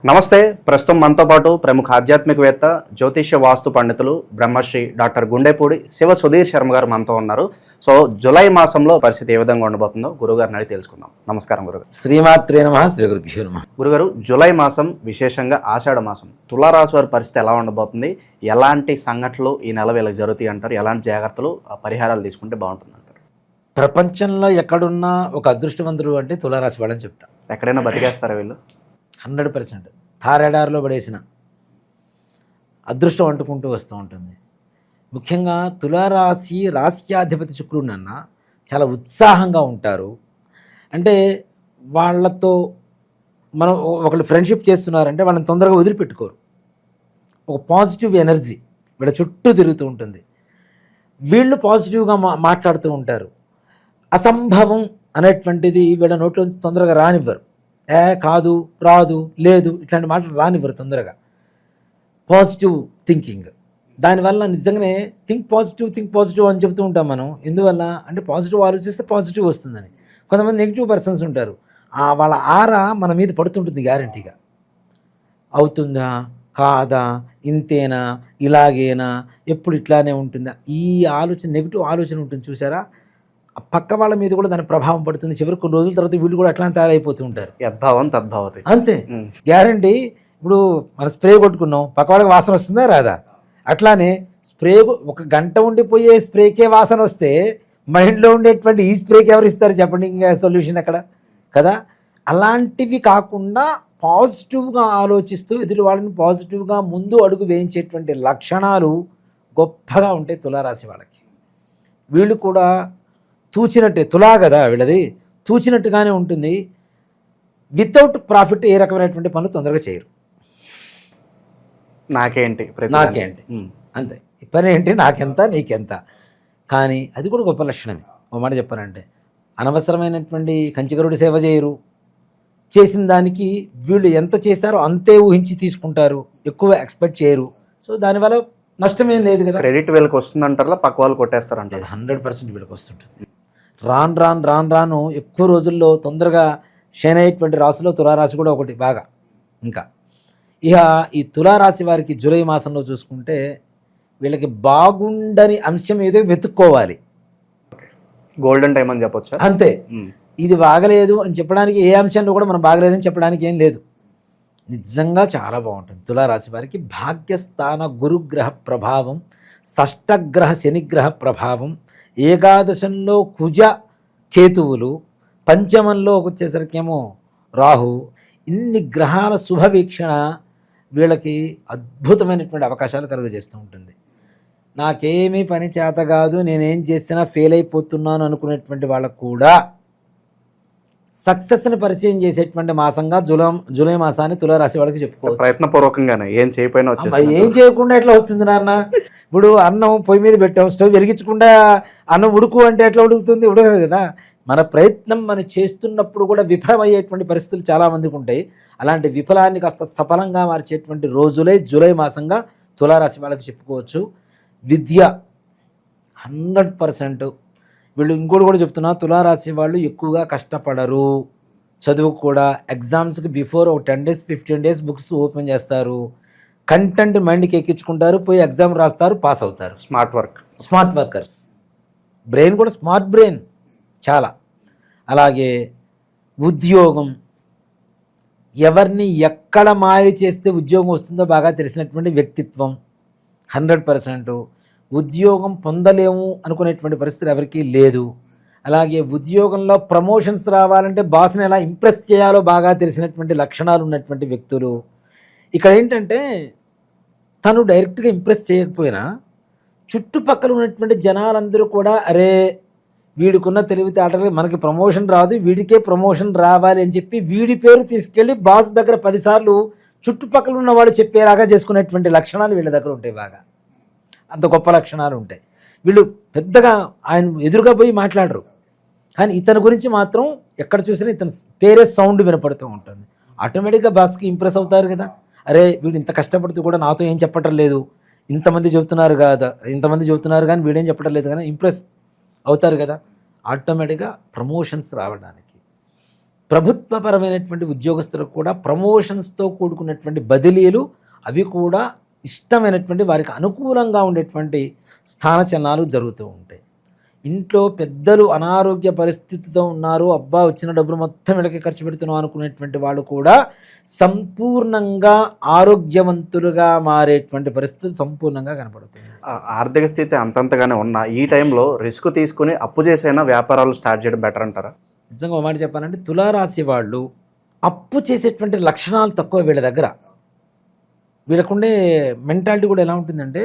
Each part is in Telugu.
నమస్తే. ప్రస్తుతం మనతో పాటు ప్రముఖ ఆధ్యాత్మికవేత్త, జ్యోతిష్య వాస్తు పండితులు బ్రహ్మశ్రీ డాక్టర్ గుండెపూడి శివ సుధీర్ శర్మ గారు మనతో ఉన్నారు. సో జూలై మాసంలో పరిస్థితి ఏ విధంగా ఉండబోతుందో గురుగారిని అడిగి తెలుసుకుందాం. నమస్కారం గురుగారు. శ్రీమాత్రే నమః. శ్రీ గురుభ్యో నమః. గురుగారు, జూలై మాసం, విశేషంగా ఆషాఢ మాసం, తులారాశి వారి పరిస్థితి ఎలా ఉండబోతుంది? ఎలాంటి సంఘటనలు ఈ నెల వీళ్ళకి జరుగుతాయి అంటారు? ఎలాంటి జాగ్రత్తలు, పరిహారాలు తీసుకుంటే బాగుంటుంది అంటారు? ప్రపంచంలో ఎక్కడున్నా ఒక అదృష్టవంతుడు అంటే తులారాశి వాళ్ళని చెప్తా. ఎక్కడైనా బతికేస్తారా వీళ్ళు? 100% తారేడారిలో పడేసిన అదృష్టం అంటుకుంటూ వస్తూ ఉంటుంది. ముఖ్యంగా తులారాశి రాశ్యాధిపతి శుక్రుడన్న చాలా ఉత్సాహంగా ఉంటారు. అంటే వాళ్ళతో మనం ఒకళ్ళు ఫ్రెండ్షిప్ చేస్తున్నారంటే వాళ్ళని తొందరగా వదిలిపెట్టుకోరు. ఒక పాజిటివ్ ఎనర్జీ వీళ్ళ చుట్టూ తిరుగుతూ ఉంటుంది. వీళ్ళు పాజిటివ్గా మాట్లాడుతూ ఉంటారు. అసంభవం అనేటువంటిది వీళ్ళ నోట్లో తొందరగా రానివ్వరు. కాదు, రాదు, లేదు, ఇట్లాంటి మాటలు రానివ్వరు తొందరగా. పాజిటివ్ థింకింగ్, దానివల్ల నిజంగానే థింక్ పాజిటివ్ అని చెప్తూ ఉంటాం మనం. ఎందువల్ల అంటే పాజిటివ్ ఆలోచిస్తే పాజిటివ్ వస్తుందని. కొంతమంది నెగిటివ్ పర్సన్స్ ఉంటారు, వాళ్ళ ఆరా మన మీద పడుతుంటుంది గ్యారంటీగా. అవుతుందా, కాదా, ఇంతేనా, ఇలాగేనా, ఎప్పుడు ఇట్లానే ఉంటుందా, ఈ ఆలోచన, నెగిటివ్ ఆలోచన ఉంటుంది చూసారా, పక్క వాళ్ళ మీద కూడా దాని ప్రభావం పడుతుంది. చివరికి కొన్ని రోజుల తర్వాత వీళ్ళు కూడా అట్లా తయారైపోతూ ఉంటారు. యద్భావం తద్భావతి, అంతే గ్యారంటీ. ఇప్పుడు మనం స్ప్రే కొట్టుకున్నాం, పక్క వాళ్ళకి వాసన వస్తుందా రాదా? అట్లానే స్ప్రే ఒక గంట ఉండిపోయే స్ప్రేకే వాసన వస్తే మైండ్లో ఉండేటువంటి ఈ స్ప్రేకి ఎవరు ఇస్తారు చెప్పండి? ఇంకా సొల్యూషన్ ఎక్కడ కదా. అలాంటివి కాకుండా పాజిటివ్గా ఆలోచిస్తూ ఎదుటి వాళ్ళని పాజిటివ్గా ముందు అడుగు వేయించేటువంటి లక్షణాలు గొప్పగా ఉంటాయి తులారాశి వాళ్ళకి. వీళ్ళు కూడా తూచినట్టే, తులా కదా వీళ్ళది, తూచినట్టుగానే ఉంటుంది. వితౌట్ ప్రాఫిట్ ఏ రకమైనటువంటి పనులు తొందరగా చేయరు. నాకేంటి అంతే, ఈ పని ఏంటి, నాకెంత నీకెంత. కానీ అది కూడా గొప్ప లక్షణమే. ఒక మాట చెప్పానంటే, అనవసరమైనటువంటి కంచిగరుడి సేవ చేయరు. చేసిన దానికి వీళ్ళు ఎంత చేశారో అంతే ఊహించి తీసుకుంటారు, ఎక్కువ ఎక్స్పెక్ట్ చేయరు. సో దానివల్ల నష్టమేం లేదు కదా. క్రెడిట్ వీళ్ళకి వస్తుందంటారా, పక్క వాళ్ళు కొట్టేస్తారంట? 100% వీళ్ళకి వస్తుంటుంది. రాను ఎక్కువ రోజుల్లో తొందరగా షైన్ అయ్యేటువంటి రాశిలో తులారాశి కూడా ఒకటి బాగా. ఇంకా ఇక ఈ తులారాశి వారికి జూలై మాసంలో చూసుకుంటే వీళ్ళకి బాగుండని అంశం ఏదో వెతుక్కోవాలి. గోల్డెన్ టైం అని చెప్పొచ్చు. అంతే, ఇది బాగలేదు అని చెప్పడానికి ఏ అంశంలో కూడా మనం బాగలేదని చెప్పడానికి ఏం లేదు. నిజంగా చాలా బాగుంటుంది తులారాశి వారికి. భాగ్యస్థాన గురుగ్రహ ప్రభావం, షష్టగ్రహ శనిగ్రహ ప్రభావం, ఏకాదశంలో కుజ కేతువులు, పంచమంలో వచ్చేసరికేమో రాహు, ఇన్ని గ్రహాల శుభవీక్షణ వీళ్ళకి అద్భుతమైనటువంటి అవకాశాలు కలుగజేస్తూ ఉంటుంది. నాకేమీ పని చేత కాదు, నేనేం చేసినా ఫెయిల్ అయిపోతున్నాను అనుకునేటువంటి వాళ్ళకు కూడా సక్సెస్ని పరిచయం చేసేటువంటి మాసంగా జూలై మాసాన్ని తులారాశి వాళ్ళకి చెప్పుకోవచ్చు. ప్రయత్నపూర్వకంగానే ఏం చేయకుండా ఎట్లా వస్తుంది నాన్న? ఇప్పుడు అన్నం పొయ్యి మీద పెట్టాం, స్టవ్ వెలిగించకుండా అన్నం ఉడుకు అంటే ఎట్లా ఉడుకుతుంది? ఉడకదు కదా. మన ప్రయత్నం మనం చేస్తున్నప్పుడు కూడా విఫలమయ్యేటువంటి పరిస్థితులు చాలామందికి ఉంటాయి. అలాంటి విఫలాన్ని కాస్త సఫలంగా మార్చేటువంటి రోజులే జూలై మాసంగా తులారాశి వాళ్ళకి చెప్పుకోవచ్చు. విద్య 100%. వీళ్ళు ఇంకోటి కూడా చెప్తున్నా, తులారాశి వాళ్ళు ఎక్కువగా కష్టపడరు. చదువు కూడా ఎగ్జామ్స్కి బిఫోర్ ఒక 10 days 15 days బుక్స్ ఓపెన్ చేస్తారు. కంటెంట్ మైండ్కి ఎక్కించుకుంటారు, పోయి ఎగ్జామ్ రాస్తారు, పాస్ అవుతారు. Smart workers. బ్రెయిన్ కూడా స్మార్ట్ బ్రెయిన్ చాలా. అలాగే ఉద్యోగం, ఎవరిని ఎక్కడ మాయ చేస్తే ఉద్యోగం వస్తుందో బాగా తెలిసినటువంటి వ్యక్తిత్వం. 100% ఉద్యోగం పొందలేము అనుకునేటువంటి పరిస్థితి ఎవరికీ లేదు. అలాగే ఉద్యోగంలో ప్రమోషన్స్ రావాలంటే బాస్ని ఎలా ఇంప్రెస్ చేయాలో బాగా తెలిసినటువంటి లక్షణాలు ఉన్నటువంటి వ్యక్తులు. ఇక్కడ ఏంటంటే తను డైరెక్ట్గా ఇంప్రెస్ చేయకపోయినా చుట్టుపక్కల ఉన్నటువంటి జనాలందరూ కూడా అరే వీడికున్న తెలివితేటలు మనకి ప్రమోషన్ రాదు, వీడికే ప్రమోషన్ రావాలి అని చెప్పి వీడి పేరు తీసుకెళ్ళి బాస్ దగ్గర 10 సార్లు చుట్టుపక్కల ఉన్నవాడు చెప్పేలాగా చేసుకునేటువంటి లక్షణాలు వీళ్ళ దగ్గర ఉంటాయి. బాగా అంత గొప్ప లక్షణాలు ఉంటాయి. వీళ్ళు పెద్దగా ఆయన ఎదురుగా పోయి మాట్లాడరు, కానీ ఇతని గురించి మాత్రం ఎక్కడ చూసినా ఇతని పేరే సౌండ్ వినపడుతూ ఉంటుంది. ఆటోమేటిక్గా బాస్కి ఇంప్రెస్ అవుతారు కదా. అరే వీడు ఇంత కష్టపడుతూ కూడా నాతో ఏం చెప్పటం లేదు, ఇంతమంది చెబుతున్నారు కానీ వీడేం చెప్పటం లేదు కానీ ఇంప్రెస్ అవుతారు కదా. ఆటోమేటిక్గా ప్రమోషన్స్ రావడానికి ప్రభుత్వపరమైనటువంటి ఉద్యోగస్తులకు కూడా ప్రమోషన్స్తో కూడుకున్నటువంటి బదిలీలు అవి కూడా ఇష్టమైనటువంటి వారికి అనుకూలంగా ఉండేటువంటి స్థానచలనాలు జరుగుతూ ఉంటాయి. ఇంట్లో పెద్దలు అనారోగ్య పరిస్థితితో ఉన్నారు, అబ్బా వచ్చిన డబ్బులు మొత్తం వీళ్ళకి ఖర్చు పెడుతున్నాం అనుకునేటువంటి వాళ్ళు కూడా సంపూర్ణంగా ఆరోగ్యవంతులుగా మారేటువంటి పరిస్థితులు సంపూర్ణంగా కనపడుతుంది. ఆర్థిక స్థితి అంతంతగానే ఉన్న ఈ టైంలో రిస్క్ తీసుకుని అప్పు చేసైనా వ్యాపారాలు స్టార్ట్ చేయడం బెటర్ అంటారా? నిజంగా ఒక మాట చెప్పాలంటే తులారాశి వాళ్ళు అప్పు చేసేటువంటి లక్షణాలు తక్కువ వీళ్ళ దగ్గర. వీళ్ళకుండే మెంటాలిటీ కూడా ఎలా ఉంటుందంటే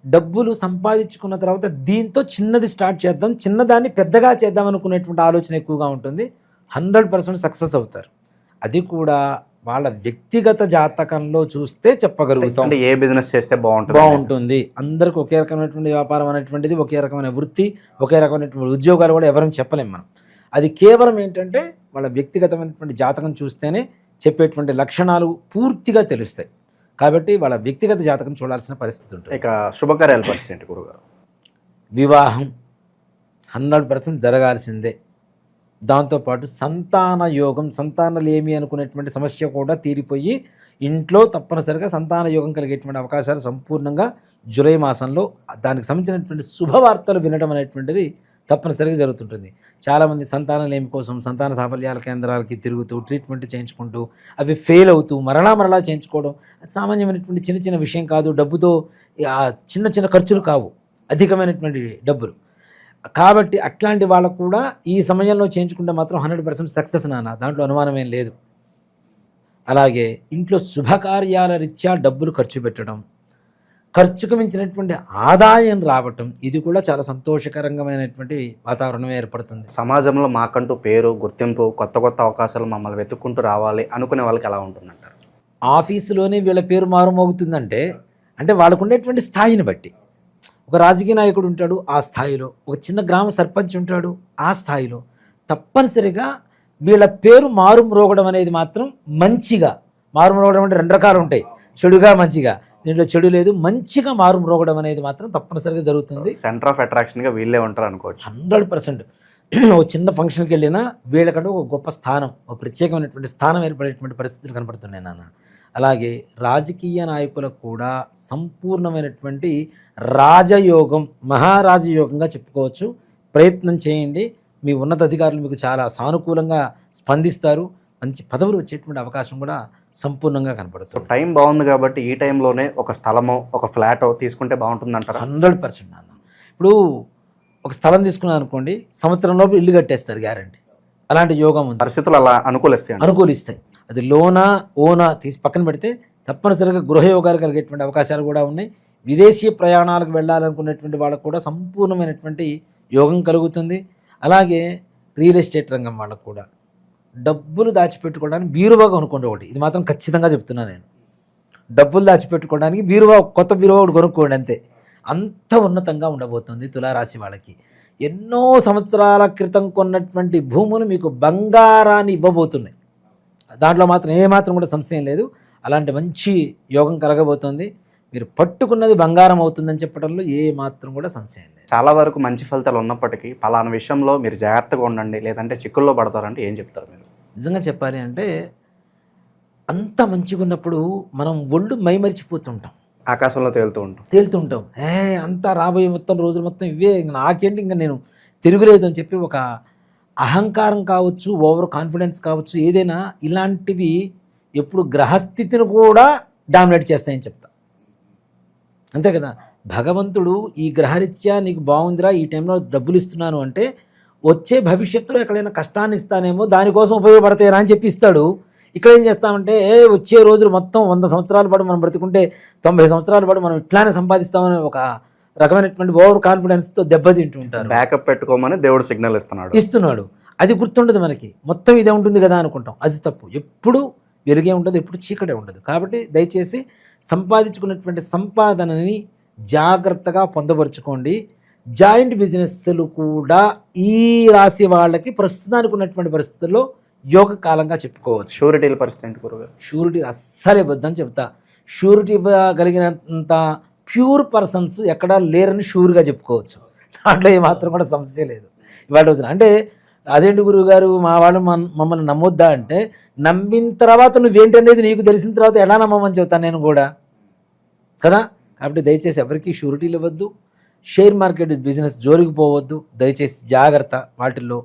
డబ్బులు సంపాదించుకున్న తర్వాత దీంతో చిన్నది స్టార్ట్ చేద్దాం, చిన్నదాన్ని పెద్దగా చేద్దాం అనుకునేటువంటి ఆలోచన ఎక్కువగా ఉంటుంది. 100% సక్సెస్ అవుతారు. అది కూడా వాళ్ళ వ్యక్తిగత జాతకంలో చూస్తే చెప్పగలుగుతాం. ఏ బిజినెస్ చేస్తే బాగుంటుంది. అందరికి ఒకే రకమైనటువంటి వ్యాపారం అనేటువంటిది, ఒకే రకమైన వృత్తి, ఒకే రకమైనటువంటి ఉద్యోగాలు కూడా ఎవరైనా చెప్పలేం మనం. అది కేవలం ఏంటంటే వాళ్ళ వ్యక్తిగతమైనటువంటి జాతకం చూస్తేనే చెప్పేటువంటి లక్షణాలు పూర్తిగా తెలుస్తాయి. కాబట్టి వాళ్ళ వ్యక్తిగత జాతకం చూడాల్సిన పరిస్థితి ఉంటుంది. ఇక శుభకార్యాల పరిస్థితి ఏంటి గురుగారు? వివాహం 100% జరగాల్సిందే. దాంతోపాటు సంతాన యోగం, సంతానలేమి అనుకునేటువంటి సమస్య కూడా తీరిపోయి ఇంట్లో తప్పనిసరిగా సంతాన యోగం కలిగేటువంటి అవకాశాలు సంపూర్ణంగా జూలై మాసంలో దానికి సంబంధించినటువంటి శుభవార్తలు వినడం అనేటువంటిది తప్పనిసరిగా జరుగుతుంటుంది. చాలామంది సంతానలేమి కోసం సంతాన సాఫల్యాల కేంద్రాలకి తిరుగుతూ ట్రీట్మెంట్ చేయించుకుంటూ అవి ఫెయిల్ అవుతూ మరలా చేయించుకోవడం సామాన్యమైనటువంటి చిన్న చిన్న విషయం కాదు. డబ్బుతో చిన్న చిన్న ఖర్చులు కావు, అధికమైనటువంటి డబ్బులు. కాబట్టి అట్లాంటి వాళ్ళకు కూడా ఈ సమయంలో చేయించుకుంటే మాత్రం 100% సక్సెస్ నాన్న, దాంట్లో అనుమానమేం లేదు. అలాగే ఇంట్లో శుభకార్యాల రీత్యా డబ్బులు ఖర్చు పెట్టడం, ఖర్చుకు మించినటువంటి ఆదాయం రావటం, ఇది కూడా చాలా సంతోషకరమైనటువంటి వాతావరణం ఏర్పడుతుంది. సమాజంలో మాకంటూ పేరు, గుర్తింపు, కొత్త కొత్త అవకాశాలు మమ్మల్ని వెతుక్కుంటూ రావాలి అనుకునే వాళ్ళకి ఎలా ఉంటుందంటారు? ఆఫీసులోనే వీళ్ళ పేరు మారుమోగుతుందంటే అంటే వాళ్ళకు ఉండేటువంటి స్థాయిని బట్టి. ఒక రాజకీయ నాయకుడు ఉంటాడు ఆ స్థాయిలో, ఒక చిన్న గ్రామ సర్పంచ్ ఉంటాడు ఆ స్థాయిలో. తప్పనిసరిగా వీళ్ళ పేరు మారుమ్రోగడం అనేది మాత్రం మంచిగా, మారుమ్రోగడం అంటే 2 రకాలు ఉంటాయి, చెడుగా మంచిగా. దీంట్లో చెడు లేదు, మంచిగా మారుమ్రోగడం అనేది మాత్రం తప్పనిసరిగా జరుగుతుంది. సెంటర్ ఆఫ్ అట్రాక్షన్గా వీళ్ళే ఉంటారు అనుకోవచ్చు. 100%. ఒక చిన్న ఫంక్షన్కి వెళ్ళినా వీళ్ళకంటే ఒక గొప్ప స్థానం, ఒక ప్రత్యేకమైనటువంటి స్థానం ఏర్పడేటువంటి పరిస్థితులు కనపడుతున్నాయి నాన్న. అలాగే రాజకీయ నాయకులకు కూడా సంపూర్ణమైనటువంటి రాజయోగం, మహారాజయోగంగా చెప్పుకోవచ్చు. ప్రయత్నం చేయండి, మీ ఉన్నత అధికారులు మీకు చాలా సానుకూలంగా స్పందిస్తారు. మంచి పదవులు వచ్చేటువంటి అవకాశం కూడా సంపూర్ణంగా కనపడుతుంది. టైం బాగుంది కాబట్టి ఈ టైంలోనే ఒక స్థలమో ఒక ఫ్లాటో తీసుకుంటే బాగుంటుంది అంటారు? 100% నాన్న. ఇప్పుడు ఒక స్థలం తీసుకున్నాను అనుకోండి, సంవత్సరంలోపు ఇల్లు కట్టేస్తారు గ్యారంటీ. అలాంటి యోగం ఉంది. పరిస్థితులు అలా అనుకూలిస్తాయి. అది ఓనా తీసి పక్కన పెడితే తప్పనిసరిగా గృహయోగాలు కలిగేటువంటి అవకాశాలు కూడా ఉన్నాయి. విదేశీ ప్రయాణాలకు వెళ్ళాలనుకునేటువంటి వాళ్ళకు కూడా సంపూర్ణమైనటువంటి యోగం కలుగుతుంది. అలాగే రియల్ ఎస్టేట్ రంగం వాళ్ళకు కూడా డబ్బులు దాచిపెట్టుకోవడానికి బీరువా కొనుక్కోండి ఒకటి. ఇది మాత్రం ఖచ్చితంగా చెప్తున్నాను నేను. డబ్బులు దాచిపెట్టుకోవడానికి బీరువా, కొత్త బీరువా ఒకటి కొనుక్కోండి అంతే. అంత ఉన్నతంగా ఉండబోతుంది తులారాశి వాళ్ళకి. ఎన్నో సంవత్సరాల క్రితం కొన్నటువంటి భూములు మీకు బంగారాన్ని ఇవ్వబోతున్నాయి. దాంట్లో మాత్రం ఏమాత్రం కూడా సంశయం లేదు. అలాంటి మంచి యోగం కలగబోతుంది. మీరు పట్టుకున్నది బంగారం అవుతుందని చెప్పడంలో ఏ మాత్రం కూడా సంశయం లేదు. చాలా వరకు మంచి ఫలితాలు ఉన్నప్పటికీ పలానా విషయంలో మీరు జాగ్రత్తగా ఉండండి, లేదంటే చిక్కుల్లో పడతారంటే ఏం చెప్తారు మీరు? నిజంగా చెప్పాలి అంటే అంత మంచిగా ఉన్నప్పుడు మనం ఒళ్ళు మైమరిచిపోతుంటాం, ఆకాశంలో తేలుతుంటాం. అంతా రాబోయే మొత్తం రోజులు మొత్తం ఇవే, నాకేంటి ఇంకా నేను తిరుగులేదు అని చెప్పి ఒక అహంకారం కావచ్చు, ఓవర్ కాన్ఫిడెన్స్ కావచ్చు, ఏదైనా ఇలాంటివి ఎప్పుడు గ్రహస్థితిని కూడా డామినేట్ చేస్తాయని చెప్తా. అంతే కదా, భగవంతుడు ఈ గ్రహరీత్యా నీకు బాగుందిరా, ఈ టైంలో డబ్బులు ఇస్తున్నాను అంటే వచ్చే భవిష్యత్తులో ఎక్కడైనా కష్టాన్ని ఇస్తానేమో, దానికోసం ఉపయోగపడతాయరా అని చెప్పి ఇస్తాడు. ఇక్కడ ఏం చేస్తామంటే వచ్చే రోజులు మొత్తం 100 సంవత్సరాల పాటు మనం బ్రతుకుంటే 90 సంవత్సరాల పాటు మనం ఇట్లానే సంపాదిస్తామని ఒక రకమైనటువంటి ఓవర్ కాన్ఫిడెన్స్తో దెబ్బతింటూ ఉంటారు. బ్యాకప్ పెట్టుకోమని దేవుడు సిగ్నల్ ఇస్తున్నాడు. అది గుర్తుండదు మనకి, మొత్తం ఇదే ఉంటుంది కదా అనుకుంటాం. అది తప్పు. ఎప్పుడు వెలుగే ఉండదు, ఎప్పుడు చీకటే ఉండదు. కాబట్టి దయచేసి సంపాదించుకున్నటువంటి సంపాదనని జాగ్రత్తగా పొందపరుచుకోండి. జాయింట్ బిజినెస్లు కూడా ఈ రాశి వాళ్ళకి ప్రస్తుతానికి ఉన్నటువంటి పరిస్థితుల్లో యోగ కాలంగా చెప్పుకోవచ్చు. షూరిటీల పరిస్థితి ఏంటి గురుగారు? షూరిటీ అస్సలే వద్దని చెప్తా. షూరిటీ ఇవ్వగలిగినంత ప్యూర్ పర్సన్స్ ఎక్కడా లేరని షూర్గా చెప్పుకోవచ్చు. దాంట్లో ఏమాత్రం కూడా సమస్య లేదు ఇవాళ రోజున. అంటే అదేంటి గురువుగారు మా వాళ్ళు మమ్మల్ని నమ్మొద్దా అంటే, నమ్మిన తర్వాత నువ్వేంటనేది నీకు తెలిసిన తర్వాత ఎలా నమ్మమని చెబుతాను నేను కూడా కదా. కాబట్టి దయచేసి ఎవరికి షూరిటీలు ఇవ్వద్దు, షేర్ మార్కెట్ బిజినెస్ జోలికి పోవద్దు, దయచేసి జాగ్రత్త. వాటిలో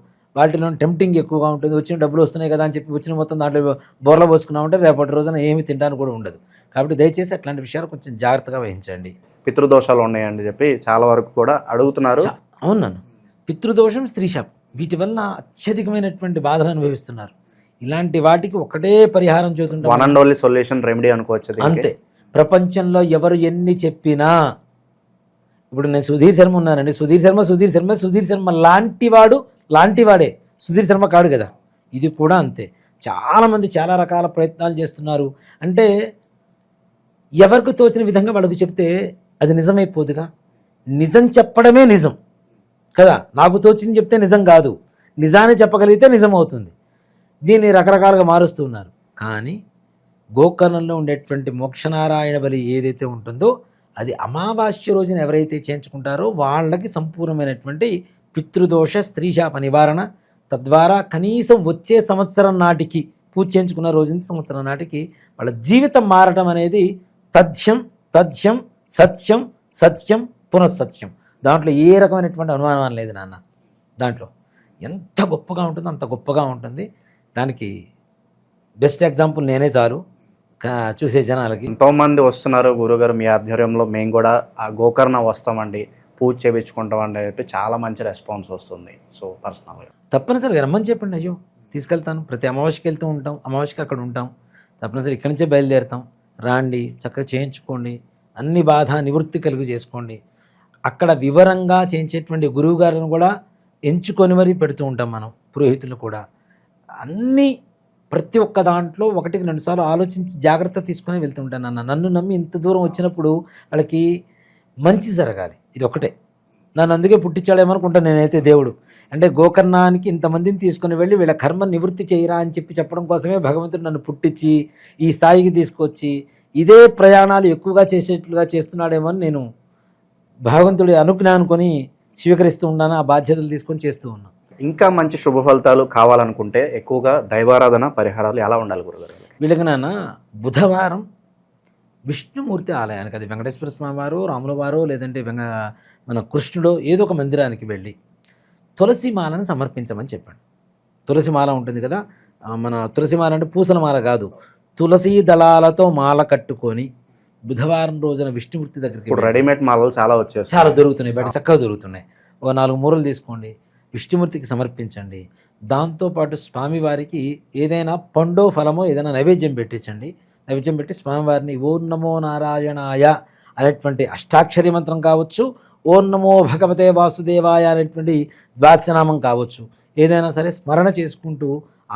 టెంప్టింగ్ ఎక్కువగా ఉంటుంది. వచ్చిన డబ్బులు వస్తున్నాయి కదా అని చెప్పి వచ్చిన మొత్తం దాంట్లో బోర్ల పోసుకున్నా ఉంటే రేపటి రోజున ఏమి తినడానికి కూడా ఉండదు. కాబట్టి దయచేసి అట్లాంటి విషయాలు కొంచెం జాగ్రత్తగా వహించండి. పితృదోషాలు ఉన్నాయని చెప్పి చాలా వరకు కూడా అడుగుతున్నారు. అవును నన్ను పితృదోషం, స్త్రీ శాపం వీటి వల్ల అత్యధికమైనటువంటి బాధలు అనుభవిస్తున్నారు. ఇలాంటి వాటికి ఒకటే పరిహారం చూస్తుంటాం, one and only solution remedy అనుకోవచ్చు. అంతే. ప్రపంచంలో ఎవరు ఎన్ని చెప్పినా, ఇప్పుడు నేను సుధీర్ శర్మ ఉన్నానండి, సుధీర్ శర్మ లాంటివాడే సుధీర్ శర్మ కాడు కదా. ఇది కూడా అంతే. చాలామంది చాలా రకాల ప్రయత్నాలు చేస్తున్నారు. అంటే ఎవరికి తోచిన విధంగా వాళ్ళకు చెప్తే అది నిజమైపోదుగా. నిజం చెప్పడమే నిజం కదా. నాకు తోచింది చెప్తే నిజం కాదు, నిజాన్ని చెప్పగలిగితే నిజం అవుతుంది. దీన్ని రకరకాలుగా మారుస్తూ ఉన్నారు. కానీ గోకర్ణంలో ఉండేటువంటి మోక్షనారాయణ బలి ఏదైతే ఉంటుందో అది అమావాస్య రోజున ఎవరైతే చేయించుకుంటారో వాళ్ళకి సంపూర్ణమైనటువంటి పితృదోష స్త్రీశాప నివారణ, తద్వారా కనీసం వచ్చే సంవత్సరం నాటికి పూజ చేయించుకున్న రోజు నుంచి సంవత్సరం నాటికి వాళ్ళ జీవితం మారటం అనేది తథ్యం తథ్యం సత్యం సత్యం పునఃసత్యం. దాంట్లో ఏ రకమైనటువంటి అనుమానం లేదు నాన్న. దాంట్లో ఎంత గొప్పగా ఉంటుందో అంత గొప్పగా ఉంటుంది. దానికి బెస్ట్ ఎగ్జాంపుల్ నేనే చాలు చూసే జనాలకి. ఎంతోమంది వస్తున్నారు గురుగారు మీ ఆధ్వర్యంలో, మేము కూడా ఆ గోకర్ణ వస్తామండి, పూజ చేయించుకుంటామండి అంటే చాలా మంచి రెస్పాన్స్ వస్తుంది. సో పర్సనల్గా తప్పనిసరిగా రమ్మని చెప్పండి. అయ్యో తీసుకెళ్తాను. ప్రతి అమావాస్యకి వెళ్తూ ఉంటాం, అమావాస్యకి అక్కడ ఉంటాం. తప్పనిసరి ఇక్కడి నుంచే బయలుదేరుతాం. రాండి, చక్కగా చేయించుకోండి, అన్ని బాధ నివృత్తి కలుగు చేసుకోండి. అక్కడ వివరంగా చేయించేటువంటి గురువు గారిని కూడా ఎంచుకొని మరీ పెడుతూ ఉంటాం మనం, పురోహితులు కూడా. అన్నీ ప్రతి ఒక్క దాంట్లో 1-2 సార్లు ఆలోచించి జాగ్రత్త తీసుకొని వెళ్తుంటాను అన్న. నన్ను నమ్మి ఇంత దూరం వచ్చినప్పుడు వాళ్ళకి మంచి జరగాలి, ఇది ఒకటే. నన్ను అందుకే పుట్టించాడేమనుకుంటాను నేనైతే దేవుడు. అంటే గోకర్ణానికి ఇంతమందిని తీసుకుని వెళ్ళి వీళ్ళ కర్మ నివృత్తి చేయరా అని చెప్పడం కోసమే భగవంతుడు నన్ను పుట్టించి ఈ స్థాయికి తీసుకొచ్చి ఇదే ప్రయాణాలు ఎక్కువగా చేసేట్లుగా చేస్తున్నాడేమో అని నేను భగవంతుడి అనుజ్ఞానుకొని స్వీకరిస్తూ ఉన్నాను. ఆ బాధ్యతలు తీసుకొని చేస్తూ ఉన్నాను. ఇంకా మంచి శుభ ఫలితాలు కావాలనుకుంటే ఎక్కువగా దైవారాధన పరిహారాలు ఎలా ఉండాలి గురుగారు? వీళ్ళకి నాన్న బుధవారం విష్ణుమూర్తి ఆలయానికి, అది వెంకటేశ్వర స్వామి వారు, రాముల వారు, లేదంటే మన కృష్ణుడు ఏదో ఒక మందిరానికి వెళ్ళి తులసిమాలను సమర్పించమని చెప్పండి. తులసిమాల ఉంటుంది కదా, మన తులసిమాల అంటే పూసల మాల కాదు, తులసి దళాలతో మాల కట్టుకొని బుధవారం రోజున విష్ణుమూర్తి దగ్గరికి. ఇప్పుడు రెడీమేడ్ మాలలు చాలా వచ్చేస్తాయి, చాలా దొరుకుతున్నాయి, బయట చక్కగా దొరుకుతున్నాయి. ఒక 4 మూరలు తీసుకోండి, విష్ణుమూర్తికి సమర్పించండి. దాంతోపాటు స్వామివారికి ఏదైనా పండో ఫలమో ఏదైనా నైవేద్యం పెట్టించండి. నైవేద్యం పెట్టి స్వామివారిని ఓం నమో నారాయణాయ అనేటువంటి అష్టాక్షరి మంత్రం కావచ్చు, ఓం నమో భగవతే వాసుదేవాయ అనేటువంటి ద్వాదశనామం కావచ్చు, ఏదైనా సరే స్మరణ చేసుకుంటూ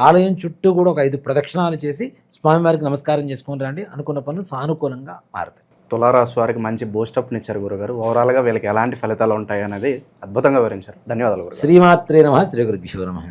ఆలయం చుట్టూ కూడా ఒక 5 ప్రదక్షిణాలు చేసి స్వామివారికి నమస్కారం చేసుకొని రండి. అనుకున్న పనులు సానుకూలంగా మారుతాయి. తులారాశి వారికి మంచి బూస్టప్ని ఇచ్చారు గురుగారు. ఓవరాల్గా వీళ్ళకి ఎలాంటి ఫలితాలు ఉంటాయి అనేది అద్భుతంగా వివరించారు. ధన్యవాదాలు గురుగారు. శ్రీమాత్రే నమః. శ్రీ గురుభ్యో నమః.